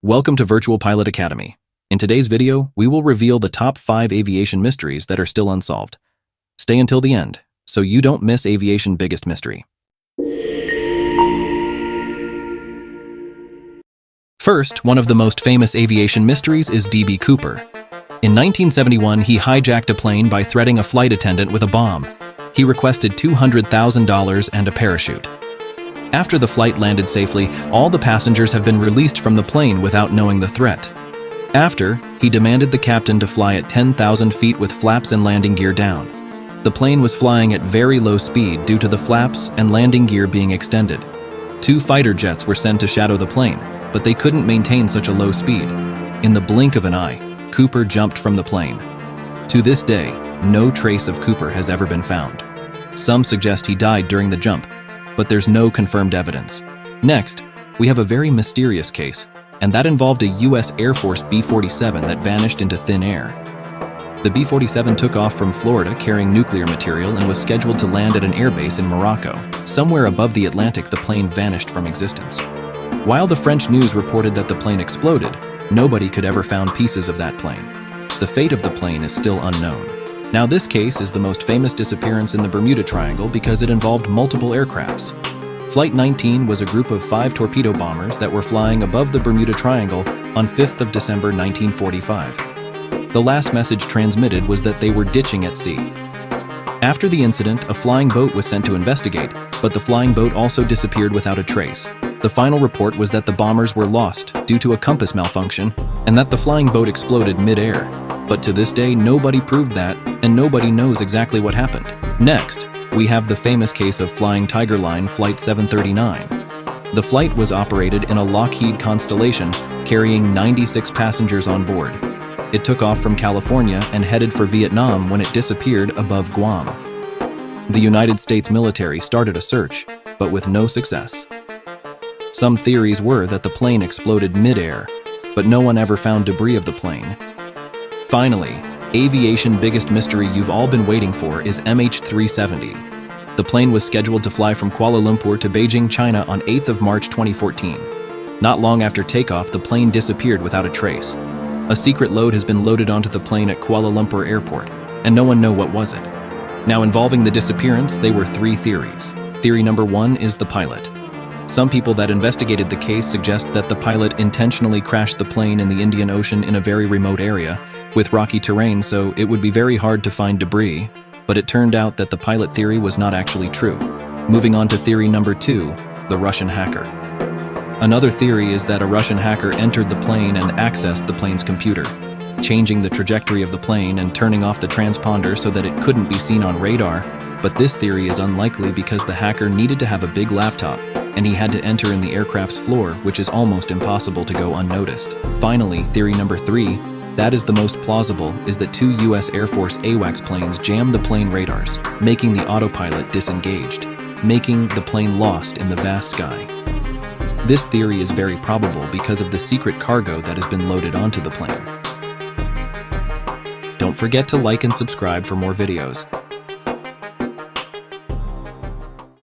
Welcome to Virtual Pilot Academy. In today's video, we will reveal the top 5 aviation mysteries that are still unsolved. Stay until the end, so you don't miss aviation's biggest mystery. First, one of the most famous aviation mysteries is D.B. Cooper. In 1971, he hijacked a plane by threatening a flight attendant with a bomb. He requested $200,000 and a parachute. After the flight landed safely, all the passengers have been released from the plane without knowing the threat. After, he demanded the captain to fly at 10,000 feet with flaps and landing gear down. The plane was flying at very low speed due to the flaps and landing gear being extended. 2 fighter jets were sent to shadow the plane, but they couldn't maintain such a low speed. In the blink of an eye, Cooper jumped from the plane. To this day, no trace of Cooper has ever been found. Some suggest he died during the jump, but there's no confirmed evidence. Next, we have a very mysterious case, and that involved a U.S. Air Force B47 that vanished into thin air. The B47 took off from Florida carrying nuclear material and was scheduled to land at an airbase in Morocco. Somewhere above the Atlantic, the plane vanished from existence. While the French news reported that the plane exploded, nobody could ever found pieces of that plane. The fate of the plane is still unknown. Now, this case is the most famous disappearance in the Bermuda Triangle because it involved multiple aircrafts. Flight 19 was a group of 5 torpedo bombers that were flying above the Bermuda Triangle on 5th of December 1945. The last message transmitted was that they were ditching at sea. After the incident, a flying boat was sent to investigate, but the flying boat also disappeared without a trace. The final report was that the bombers were lost due to a compass malfunction and that the flying boat exploded mid-air. But to this day, nobody proved that, and nobody knows exactly what happened. Next, we have the famous case of Flying Tiger Line Flight 739. The flight was operated in a Lockheed Constellation, carrying 96 passengers on board. It took off from California and headed for Vietnam when it disappeared above Guam. The United States military started a search, but with no success. Some theories were that the plane exploded mid-air, but no one ever found debris of the plane. Finally, aviation's biggest mystery you've all been waiting for is MH370. The plane was scheduled to fly from Kuala Lumpur to Beijing, China on 8th of March 2014. Not long after takeoff, the plane disappeared without a trace. A secret load has been loaded onto the plane at Kuala Lumpur Airport, and no one knows what was it. Now, involving the disappearance, there were 3 theories. Theory number 1 is the pilot. Some people that investigated the case suggest that the pilot intentionally crashed the plane in the Indian Ocean in a very remote area, with rocky terrain, so it would be very hard to find debris, but it turned out that the pilot theory was not actually true. Moving on to theory number 2, the Russian hacker. Another theory is that a Russian hacker entered the plane and accessed the plane's computer, changing the trajectory of the plane and turning off the transponder so that it couldn't be seen on radar, but this theory is unlikely because the hacker needed to have a big laptop, and he had to enter in the aircraft's floor, which is almost impossible to go unnoticed. Finally, theory number 3, that is the most plausible, is that 2 U.S. Air Force AWACS planes jammed the plane radars, making the autopilot disengaged, making the plane lost in the vast sky. This theory is very probable because of the secret cargo that has been loaded onto the plane. Don't forget to like and subscribe for more videos.